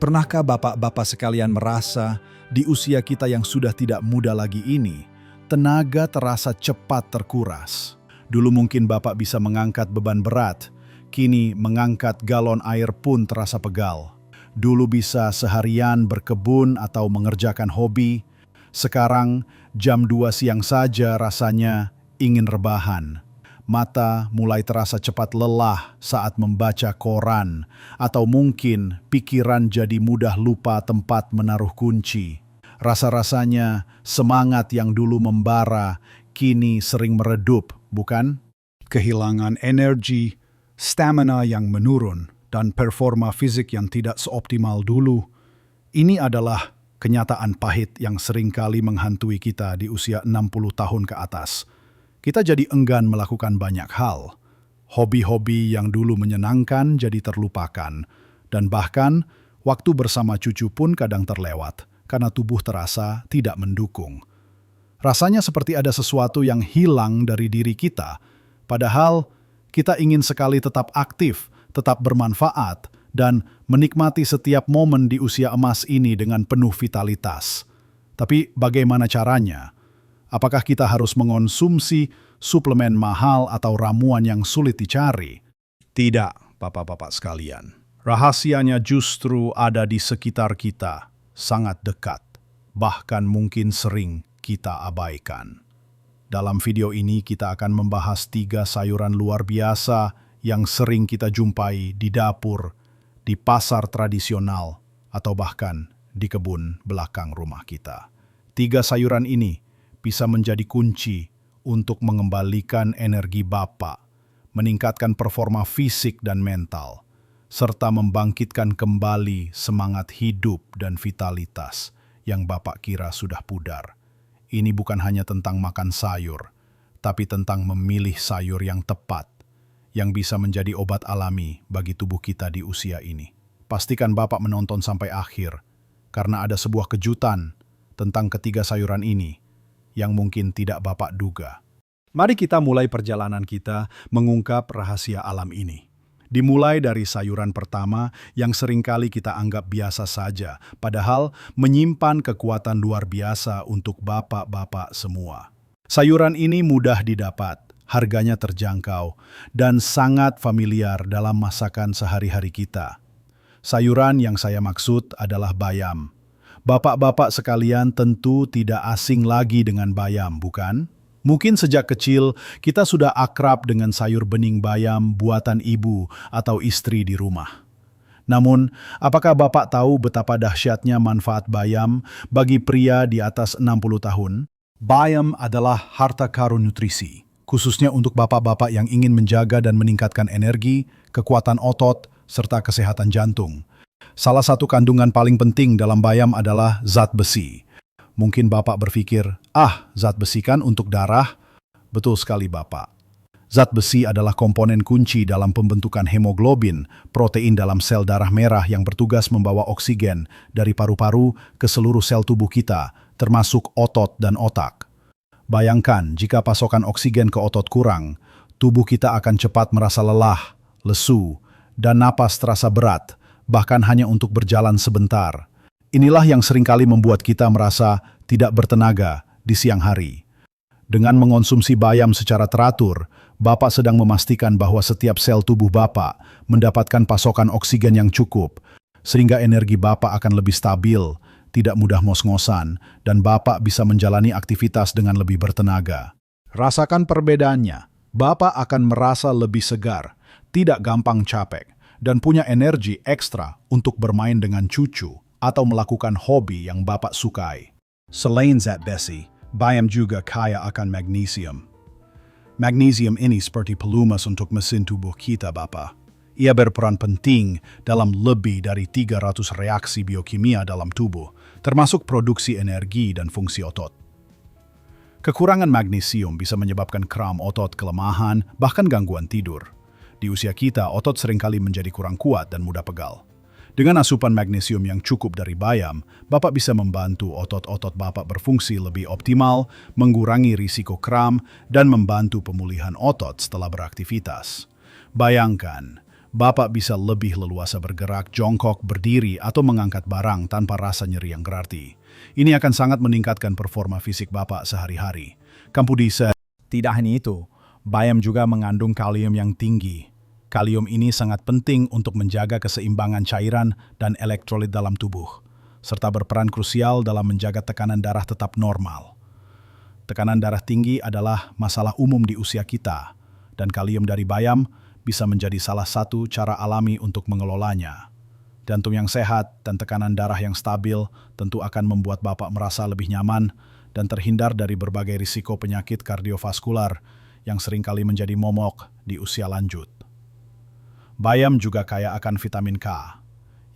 Pernahkah bapak-bapak sekalian merasa di usia kita yang sudah tidak muda lagi ini, tenaga terasa cepat terkuras? Dulu mungkin bapak bisa mengangkat beban berat, kini mengangkat galon air pun terasa pegal. Dulu bisa seharian berkebun atau mengerjakan hobi, sekarang jam 2 siang saja rasanya ingin rebahan. Mata mulai terasa cepat lelah saat membaca koran, atau mungkin pikiran jadi mudah lupa tempat menaruh kunci. Rasa-rasanya semangat yang dulu membara kini sering meredup, bukan? Kehilangan energi, stamina yang menurun, dan performa fisik yang tidak seoptimal dulu. Ini adalah kenyataan pahit yang seringkali menghantui kita di usia 60 tahun ke atas. Kita jadi enggan melakukan banyak hal. Hobi-hobi yang dulu menyenangkan jadi terlupakan. Dan bahkan, waktu bersama cucu pun kadang terlewat, karena tubuh terasa tidak mendukung. Rasanya seperti ada sesuatu yang hilang dari diri kita, padahal kita ingin sekali tetap aktif, tetap bermanfaat, dan menikmati setiap momen di usia emas ini dengan penuh vitalitas. Tapi bagaimana caranya? Apakah kita harus mengonsumsi suplemen mahal atau ramuan yang sulit dicari? Tidak, bapak-bapak sekalian. Rahasianya justru ada di sekitar kita, sangat dekat, bahkan mungkin sering kita abaikan. Dalam video ini kita akan membahas 3 sayuran luar biasa yang sering kita jumpai di dapur, di pasar tradisional, atau bahkan di kebun belakang rumah kita. 3 sayuran ini bisa menjadi kunci untuk mengembalikan energi Bapak, meningkatkan performa fisik dan mental, serta membangkitkan kembali semangat hidup dan vitalitas yang Bapak kira sudah pudar. Ini bukan hanya tentang makan sayur, tapi tentang memilih sayur yang tepat, yang bisa menjadi obat alami bagi tubuh kita di usia ini. Pastikan Bapak menonton sampai akhir, karena ada sebuah kejutan tentang ketiga sayuran ini yang mungkin tidak Bapak duga. Mari kita mulai perjalanan kita mengungkap rahasia alam ini. Dimulai dari sayuran pertama yang seringkali kita anggap biasa saja, padahal menyimpan kekuatan luar biasa untuk bapak-bapak semua. Sayuran ini mudah didapat, harganya terjangkau, dan sangat familiar dalam masakan sehari-hari kita. Sayuran yang saya maksud adalah bayam. Bapak-bapak sekalian tentu tidak asing lagi dengan bayam, bukan? Mungkin sejak kecil kita sudah akrab dengan sayur bening bayam buatan ibu atau istri di rumah. Namun, apakah Bapak tahu betapa dahsyatnya manfaat bayam bagi pria di atas 60 tahun? Bayam adalah harta karun nutrisi, khususnya untuk bapak-bapak yang ingin menjaga dan meningkatkan energi, kekuatan otot, serta kesehatan jantung. Salah satu kandungan paling penting dalam bayam adalah zat besi. Mungkin Bapak berpikir, zat besi kan untuk darah? Betul sekali Bapak. Zat besi adalah komponen kunci dalam pembentukan hemoglobin, protein dalam sel darah merah yang bertugas membawa oksigen dari paru-paru ke seluruh sel tubuh kita, termasuk otot dan otak. Bayangkan jika pasokan oksigen ke otot kurang, tubuh kita akan cepat merasa lelah, lesu, dan napas terasa berat, bahkan hanya untuk berjalan sebentar. Inilah yang seringkali membuat kita merasa tidak bertenaga di siang hari. Dengan mengonsumsi bayam secara teratur, Bapak sedang memastikan bahwa setiap sel tubuh Bapak mendapatkan pasokan oksigen yang cukup, sehingga energi Bapak akan lebih stabil, tidak mudah ngos-ngosan, dan Bapak bisa menjalani aktivitas dengan lebih bertenaga. Rasakan perbedaannya. Bapak akan merasa lebih segar, tidak gampang capek, dan punya energi ekstra untuk bermain dengan cucu atau melakukan hobi yang Bapak sukai. Selain zat besi, bayam juga kaya akan magnesium. Magnesium ini seperti pelumas untuk mesin tubuh kita, Bapak. Ia berperan penting dalam lebih dari 300 reaksi biokimia dalam tubuh, termasuk produksi energi dan fungsi otot. Kekurangan magnesium bisa menyebabkan kram otot, kelemahan, bahkan gangguan tidur. Di usia kita, otot seringkali menjadi kurang kuat dan mudah pegal. Dengan asupan magnesium yang cukup dari bayam, Bapak bisa membantu otot-otot Bapak berfungsi lebih optimal, mengurangi risiko kram, dan membantu pemulihan otot setelah beraktivitas. Bayangkan, Bapak bisa lebih leluasa bergerak, jongkok, berdiri, atau mengangkat barang tanpa rasa nyeri yang berarti. Ini akan sangat meningkatkan performa fisik Bapak sehari-hari. Kampudisa. Tidak hanya itu, bayam juga mengandung kalium yang tinggi. Kalium ini sangat penting untuk menjaga keseimbangan cairan dan elektrolit dalam tubuh, serta berperan krusial dalam menjaga tekanan darah tetap normal. Tekanan darah tinggi adalah masalah umum di usia kita, dan kalium dari bayam bisa menjadi salah satu cara alami untuk mengelolanya. Jantung yang sehat dan tekanan darah yang stabil tentu akan membuat Bapak merasa lebih nyaman dan terhindar dari berbagai risiko penyakit kardiovaskular yang seringkali menjadi momok di usia lanjut. Bayam juga kaya akan vitamin K,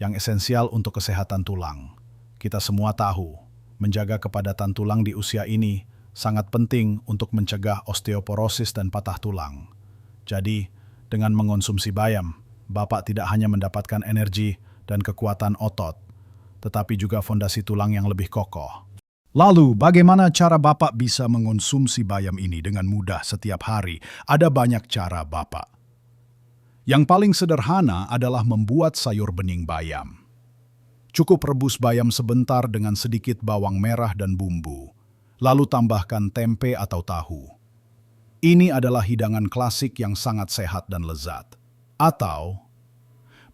yang esensial untuk kesehatan tulang. Kita semua tahu, menjaga kepadatan tulang di usia ini sangat penting untuk mencegah osteoporosis dan patah tulang. Jadi, dengan mengonsumsi bayam, Bapak tidak hanya mendapatkan energi dan kekuatan otot, tetapi juga fondasi tulang yang lebih kokoh. Lalu, bagaimana cara Bapak bisa mengonsumsi bayam ini dengan mudah setiap hari? Ada banyak cara Bapak. Yang paling sederhana adalah membuat sayur bening bayam. Cukup rebus bayam sebentar dengan sedikit bawang merah dan bumbu, lalu tambahkan tempe atau tahu. Ini adalah hidangan klasik yang sangat sehat dan lezat. Atau,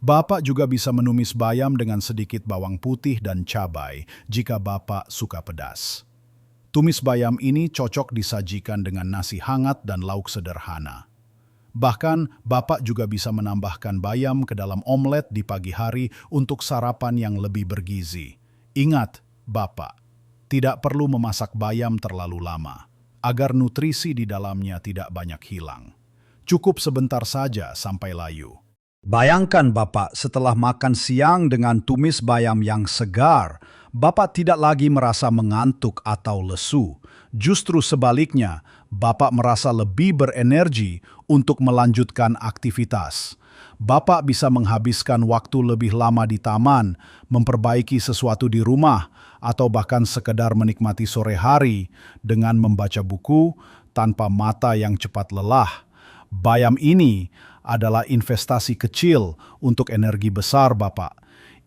Bapak juga bisa menumis bayam dengan sedikit bawang putih dan cabai jika Bapak suka pedas. Tumis bayam ini cocok disajikan dengan nasi hangat dan lauk sederhana. Bahkan, Bapak juga bisa menambahkan bayam ke dalam omelet di pagi hari untuk sarapan yang lebih bergizi. Ingat, Bapak, tidak perlu memasak bayam terlalu lama, agar nutrisi di dalamnya tidak banyak hilang. Cukup sebentar saja sampai layu. Bayangkan Bapak setelah makan siang dengan tumis bayam yang segar, Bapak tidak lagi merasa mengantuk atau lesu. Justru sebaliknya, Bapak merasa lebih berenergi untuk melanjutkan aktivitas. Bapak bisa menghabiskan waktu lebih lama di taman, memperbaiki sesuatu di rumah, atau bahkan sekedar menikmati sore hari dengan membaca buku tanpa mata yang cepat lelah. Bayam ini adalah investasi kecil untuk energi besar Bapak.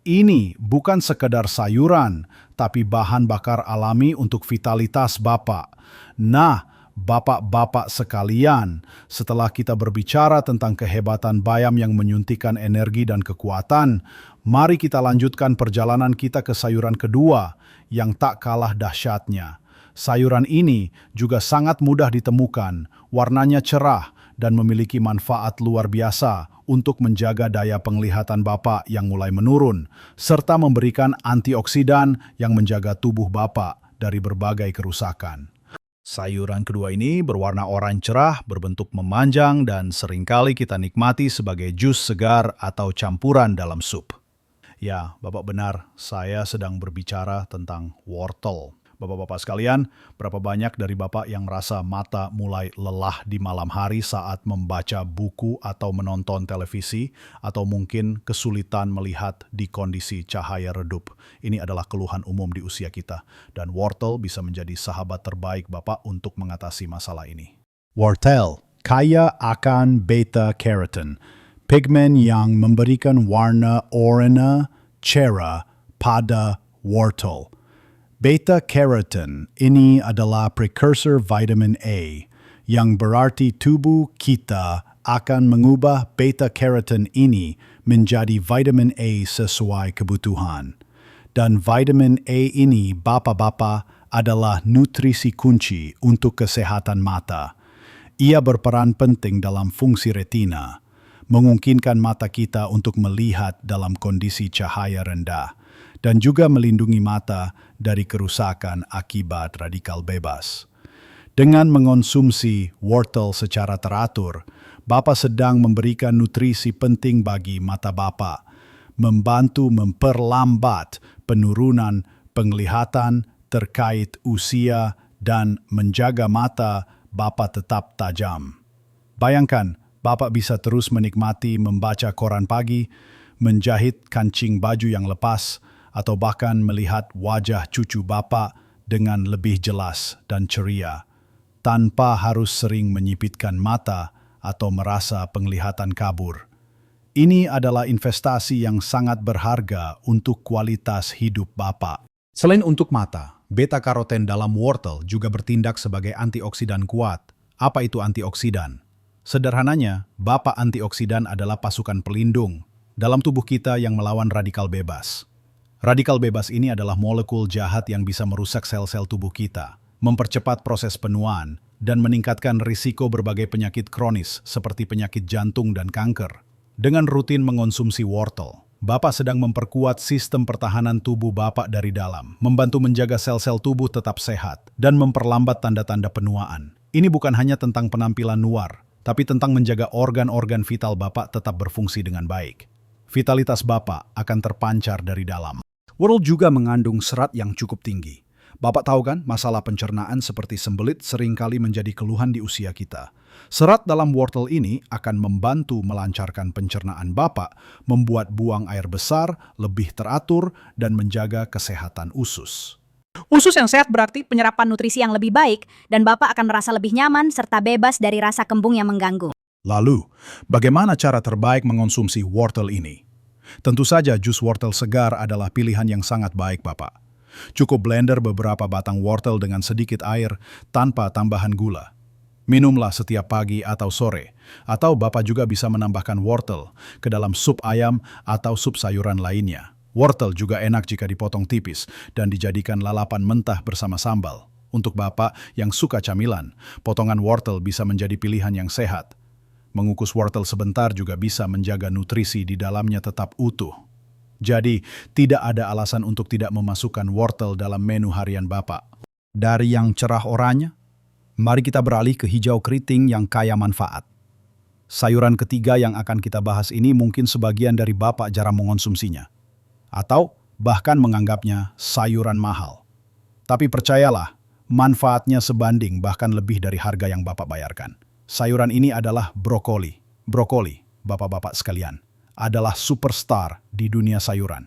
Ini bukan sekedar sayuran, tapi bahan bakar alami untuk vitalitas Bapak. Nah, Bapak-bapak sekalian, setelah kita berbicara tentang kehebatan bayam yang menyuntikkan energi dan kekuatan, mari kita lanjutkan perjalanan kita ke sayuran kedua yang tak kalah dahsyatnya. Sayuran ini juga sangat mudah ditemukan, warnanya cerah, dan memiliki manfaat luar biasa untuk menjaga daya penglihatan Bapak yang mulai menurun, serta memberikan antioksidan yang menjaga tubuh Bapak dari berbagai kerusakan. Sayuran kedua ini berwarna oranye cerah, berbentuk memanjang, dan seringkali kita nikmati sebagai jus segar atau campuran dalam sup. Ya, Bapak benar, saya sedang berbicara tentang wortel. Bapak-bapak sekalian, berapa banyak dari Bapak yang merasa mata mulai lelah di malam hari saat membaca buku atau menonton televisi, atau mungkin kesulitan melihat di kondisi cahaya redup? Ini adalah keluhan umum di usia kita, dan wortel bisa menjadi sahabat terbaik Bapak untuk mengatasi masalah ini. Wortel kaya akan beta-carotene, pigmen yang memberikan warna oranye cerah pada wortel. Beta-carotene ini adalah precursor vitamin A, yang berarti tubuh kita akan mengubah beta-carotene ini menjadi vitamin A sesuai kebutuhan. Dan vitamin A ini, Bapak-bapak, adalah nutrisi kunci untuk kesehatan mata. Ia berperan penting dalam fungsi retina, memungkinkan mata kita untuk melihat dalam kondisi cahaya rendah, dan juga melindungi mata dari kerusakan akibat radikal bebas. Dengan mengonsumsi wortel secara teratur, Bapak sedang memberikan nutrisi penting bagi mata Bapak, membantu memperlambat penurunan penglihatan terkait usia dan menjaga mata Bapak tetap tajam. Bayangkan, Bapak bisa terus menikmati membaca koran pagi, menjahit kancing baju yang lepas, atau bahkan melihat wajah cucu Bapak dengan lebih jelas dan ceria, tanpa harus sering menyipitkan mata atau merasa penglihatan kabur. Ini adalah investasi yang sangat berharga untuk kualitas hidup Bapak. Selain untuk mata, beta-karoten dalam wortel juga bertindak sebagai antioksidan kuat. Apa itu antioksidan? Sederhananya, Bapak antioksidan adalah pasukan pelindung dalam tubuh kita yang melawan radikal bebas. Radikal bebas ini adalah molekul jahat yang bisa merusak sel-sel tubuh kita, mempercepat proses penuaan, dan meningkatkan risiko berbagai penyakit kronis seperti penyakit jantung dan kanker. Dengan rutin mengonsumsi wortel, Bapak sedang memperkuat sistem pertahanan tubuh Bapak dari dalam, membantu menjaga sel-sel tubuh tetap sehat, dan memperlambat tanda-tanda penuaan. Ini bukan hanya tentang penampilan luar, tapi tentang menjaga organ-organ vital Bapak tetap berfungsi dengan baik. Vitalitas Bapak akan terpancar dari dalam. Wortel juga mengandung serat yang cukup tinggi. Bapak tahu kan, masalah pencernaan seperti sembelit seringkali menjadi keluhan di usia kita. Serat dalam wortel ini akan membantu melancarkan pencernaan Bapak, membuat buang air besar lebih teratur, dan menjaga kesehatan usus. Usus yang sehat berarti penyerapan nutrisi yang lebih baik, dan Bapak akan merasa lebih nyaman serta bebas dari rasa kembung yang mengganggu. Lalu, bagaimana cara terbaik mengonsumsi wortel ini? Tentu saja jus wortel segar adalah pilihan yang sangat baik, Bapak. Cukup blender beberapa batang wortel dengan sedikit air tanpa tambahan gula. Minumlah setiap pagi atau sore, atau Bapak juga bisa menambahkan wortel ke dalam sup ayam atau sup sayuran lainnya. Wortel juga enak jika dipotong tipis dan dijadikan lalapan mentah bersama sambal. Untuk Bapak yang suka camilan, potongan wortel bisa menjadi pilihan yang sehat. Mengukus wortel sebentar juga bisa menjaga nutrisi di dalamnya tetap utuh. Jadi, tidak ada alasan untuk tidak memasukkan wortel dalam menu harian Bapak. Dari yang cerah oranye, mari kita beralih ke hijau keriting yang kaya manfaat. Sayuran ketiga yang akan kita bahas ini mungkin sebagian dari Bapak jarang mengonsumsinya, atau bahkan menganggapnya sayuran mahal. Tapi percayalah, manfaatnya sebanding bahkan lebih dari harga yang Bapak bayarkan. Sayuran ini adalah brokoli. Brokoli, Bapak-Bapak sekalian, adalah superstar di dunia sayuran.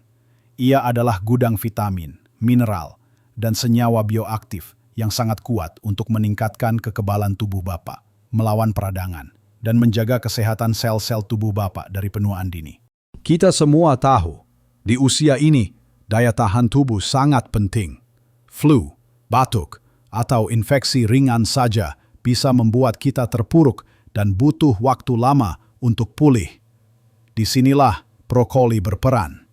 Ia adalah gudang vitamin, mineral, dan senyawa bioaktif yang sangat kuat untuk meningkatkan kekebalan tubuh Bapak, melawan peradangan, dan menjaga kesehatan sel-sel tubuh Bapak dari penuaan dini. Kita semua tahu, di usia ini, daya tahan tubuh sangat penting. Flu, batuk, atau infeksi ringan saja bisa membuat kita terpuruk dan butuh waktu lama untuk pulih. Disinilah brokoli berperan.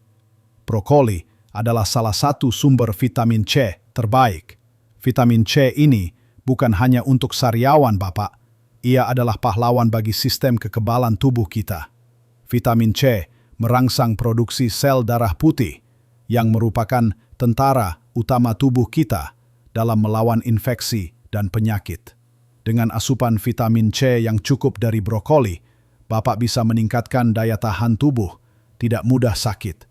Brokoli adalah salah satu sumber vitamin C terbaik. Vitamin C ini bukan hanya untuk sariawan Bapak, ia adalah pahlawan bagi sistem kekebalan tubuh kita. Vitamin C merangsang produksi sel darah putih yang merupakan tentara utama tubuh kita dalam melawan infeksi dan penyakit. Dengan asupan vitamin C yang cukup dari brokoli, Bapak bisa meningkatkan daya tahan tubuh, tidak mudah sakit,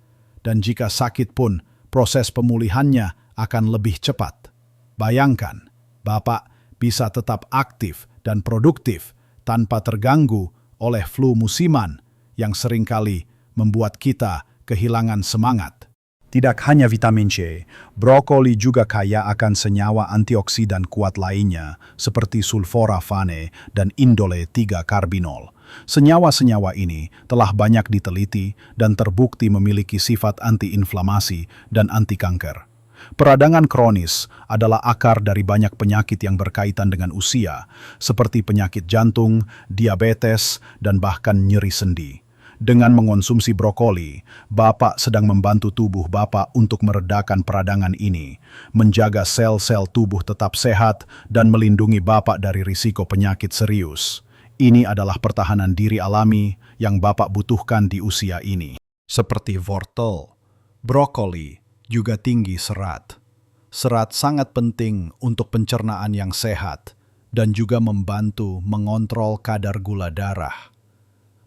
dan jika sakit pun, proses pemulihannya akan lebih cepat. Bayangkan, Bapak bisa tetap aktif dan produktif tanpa terganggu oleh flu musiman yang seringkali membuat kita kehilangan semangat. Tidak hanya vitamin C, brokoli juga kaya akan senyawa antioksidan kuat lainnya seperti sulforafane dan indole 3-karbinol. Senyawa-senyawa ini telah banyak diteliti dan terbukti memiliki sifat antiinflamasi dan anti kanker. Peradangan kronis adalah akar dari banyak penyakit yang berkaitan dengan usia, seperti penyakit jantung, diabetes, dan bahkan nyeri sendi. Dengan mengonsumsi brokoli, Bapak sedang membantu tubuh Bapak untuk meredakan peradangan ini, menjaga sel-sel tubuh tetap sehat, dan melindungi Bapak dari risiko penyakit serius. Ini adalah pertahanan diri alami yang Bapak butuhkan di usia ini. Seperti wortel, brokoli juga tinggi serat. Serat sangat penting untuk pencernaan yang sehat dan juga membantu mengontrol kadar gula darah.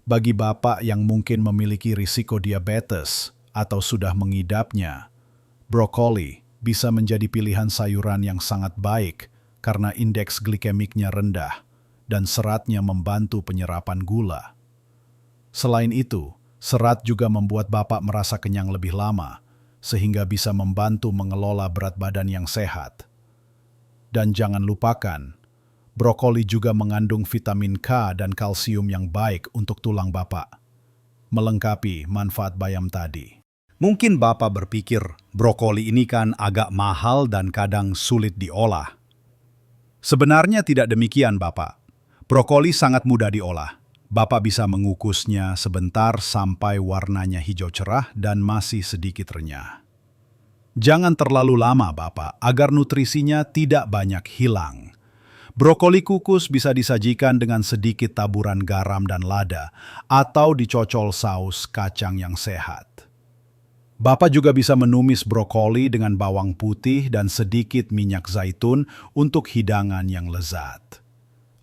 Bagi Bapak yang mungkin memiliki risiko diabetes atau sudah mengidapnya, brokoli bisa menjadi pilihan sayuran yang sangat baik karena indeks glikemiknya rendah dan seratnya membantu penyerapan gula. Selain itu, serat juga membuat Bapak merasa kenyang lebih lama, sehingga bisa membantu mengelola berat badan yang sehat. Dan jangan lupakan, brokoli juga mengandung vitamin K dan kalsium yang baik untuk tulang Bapak. melengkapi manfaat bayam tadi. Mungkin Bapak berpikir, brokoli ini kan agak mahal dan kadang sulit diolah. Sebenarnya tidak demikian, Bapak. Brokoli sangat mudah diolah. Bapak bisa mengukusnya sebentar sampai warnanya hijau cerah dan masih sedikit renyah. Jangan terlalu lama, Bapak, agar nutrisinya tidak banyak hilang. Brokoli kukus bisa disajikan dengan sedikit taburan garam dan lada atau dicocol saus kacang yang sehat. Bapak juga bisa menumis brokoli dengan bawang putih dan sedikit minyak zaitun untuk hidangan yang lezat.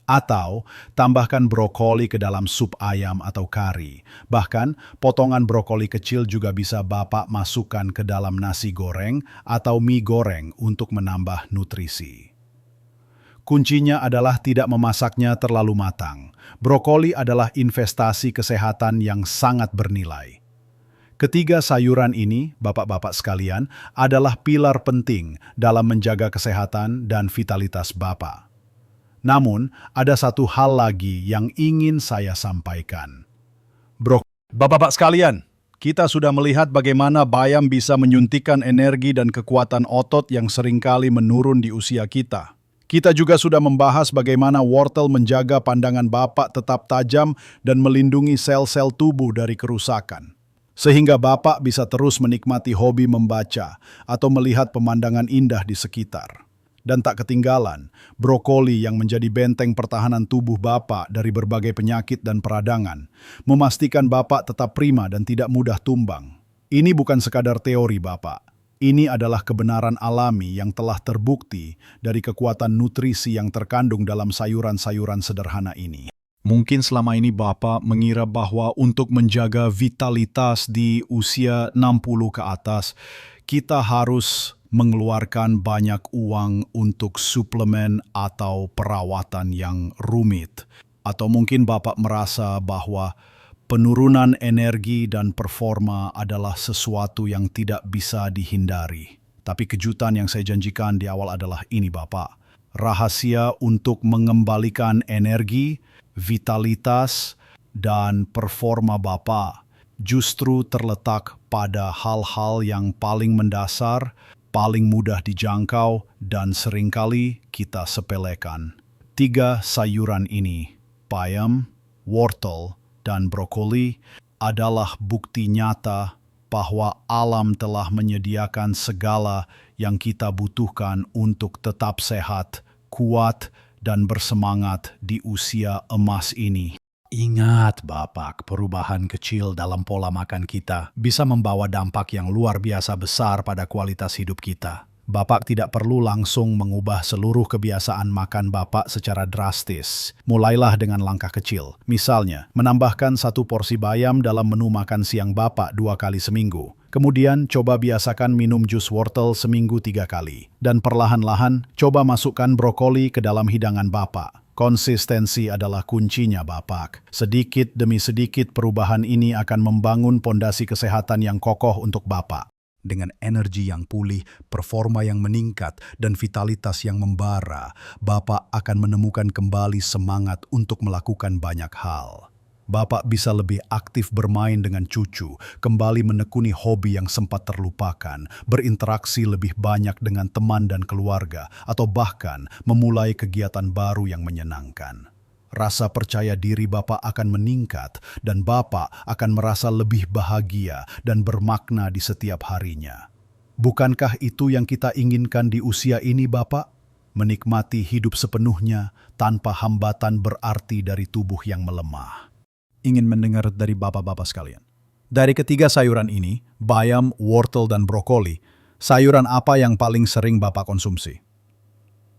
Atau tambahkan brokoli ke dalam sup ayam atau kari. Bahkan potongan brokoli kecil juga bisa Bapak masukkan ke dalam nasi goreng atau mie goreng untuk menambah nutrisi. Kuncinya adalah tidak memasaknya terlalu matang. Brokoli adalah investasi kesehatan yang sangat bernilai. Ketiga sayuran ini, Bapak-bapak sekalian, adalah pilar penting dalam menjaga kesehatan dan vitalitas Bapak. Namun, ada satu hal lagi yang ingin saya sampaikan. Bapak-bapak sekalian, kita sudah melihat bagaimana bayam bisa menyuntikkan energi dan kekuatan otot yang seringkali menurun di usia kita. Kita juga sudah membahas bagaimana wortel menjaga pandangan Bapak tetap tajam dan melindungi sel-sel tubuh dari kerusakan. Sehingga Bapak bisa terus menikmati hobi membaca atau melihat pemandangan indah di sekitar. Dan tak ketinggalan, brokoli yang menjadi benteng pertahanan tubuh Bapak dari berbagai penyakit dan peradangan, memastikan Bapak tetap prima dan tidak mudah tumbang. Ini bukan sekadar teori Bapak. Ini adalah kebenaran alami yang telah terbukti dari kekuatan nutrisi yang terkandung dalam sayuran-sayuran sederhana ini. Mungkin selama ini Bapak mengira bahwa untuk menjaga vitalitas di usia 60 ke atas, kita harus mengeluarkan banyak uang untuk suplemen atau perawatan yang rumit. Atau mungkin Bapak merasa bahwa penurunan energi dan performa adalah sesuatu yang tidak bisa dihindari. Tapi kejutan yang saya janjikan di awal adalah ini Bapak. Rahasia untuk mengembalikan energi, vitalitas, dan performa Bapak justru terletak pada hal-hal yang paling mendasar, paling mudah dijangkau, dan seringkali kita sepelekan. Tiga sayuran ini, bayam, wortel, dan brokoli, adalah bukti nyata bahwa alam telah menyediakan segala yang kita butuhkan untuk tetap sehat, kuat, dan bersemangat di usia emas ini. Ingat Bapak, perubahan kecil dalam pola makan kita bisa membawa dampak yang luar biasa besar pada kualitas hidup kita. Bapak tidak perlu langsung mengubah seluruh kebiasaan makan Bapak secara drastis. Mulailah dengan langkah kecil. Misalnya, menambahkan 1 porsi bayam dalam menu makan siang Bapak 2 kali seminggu. Kemudian, coba biasakan minum jus wortel seminggu 3 kali. Dan perlahan-lahan, coba masukkan brokoli ke dalam hidangan Bapak. Konsistensi adalah kuncinya Bapak. Sedikit demi sedikit perubahan ini akan membangun pondasi kesehatan yang kokoh untuk Bapak. Dengan energi yang pulih, performa yang meningkat, dan vitalitas yang membara, Bapak akan menemukan kembali semangat untuk melakukan banyak hal. Bapak bisa lebih aktif bermain dengan cucu, kembali menekuni hobi yang sempat terlupakan, berinteraksi lebih banyak dengan teman dan keluarga, atau bahkan memulai kegiatan baru yang menyenangkan. Rasa percaya diri Bapak akan meningkat dan Bapak akan merasa lebih bahagia dan bermakna di setiap harinya. Bukankah itu yang kita inginkan di usia ini, Bapak? Menikmati hidup sepenuhnya tanpa hambatan berarti dari tubuh yang melemah. Ingin mendengar dari Bapak-bapak sekalian. Dari ketiga sayuran ini, bayam, wortel, dan brokoli, sayuran apa yang paling sering Bapak konsumsi?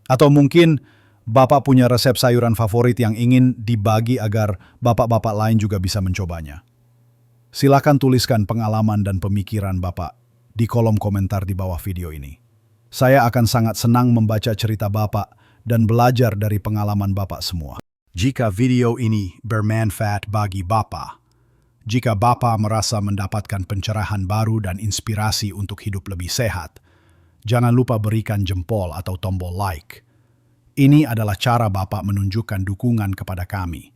Atau mungkin Bapak punya resep sayuran favorit yang ingin dibagi agar Bapak-bapak lain juga bisa mencobanya. Silakan tuliskan pengalaman dan pemikiran Bapak di kolom komentar di bawah video ini. Saya akan sangat senang membaca cerita Bapak dan belajar dari pengalaman Bapak semua. Jika video ini bermanfaat bagi Bapak, jika Bapak merasa mendapatkan pencerahan baru dan inspirasi untuk hidup lebih sehat, jangan lupa berikan jempol atau tombol like. Ini adalah cara Bapak menunjukkan dukungan kepada kami.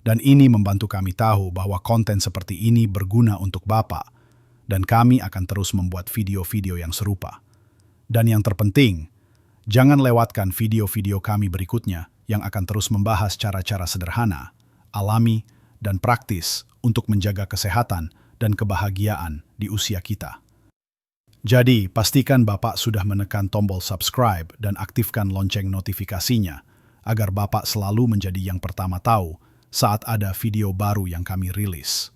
Dan ini membantu kami tahu bahwa konten seperti ini berguna untuk Bapak, dan kami akan terus membuat video-video yang serupa. Dan yang terpenting, jangan lewatkan video-video kami berikutnya yang akan terus membahas cara-cara sederhana, alami, dan praktis untuk menjaga kesehatan dan kebahagiaan di usia kita. Jadi, pastikan Bapak sudah menekan tombol subscribe dan aktifkan lonceng notifikasinya agar Bapak selalu menjadi yang pertama tahu saat ada video baru yang kami rilis.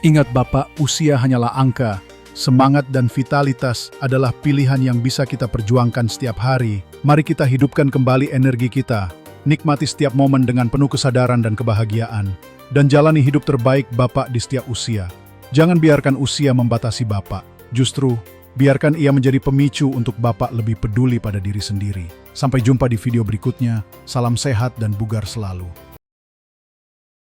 Ingat Bapak, usia hanyalah angka. Semangat dan vitalitas adalah pilihan yang bisa kita perjuangkan setiap hari. Mari kita hidupkan kembali energi kita. Nikmati setiap momen dengan penuh kesadaran dan kebahagiaan. Dan jalani hidup terbaik Bapak di setiap usia. Jangan biarkan usia membatasi Bapak. Justru, biarkan ia menjadi pemicu untuk Bapak lebih peduli pada diri sendiri. Sampai jumpa di video berikutnya. Salam sehat dan bugar selalu.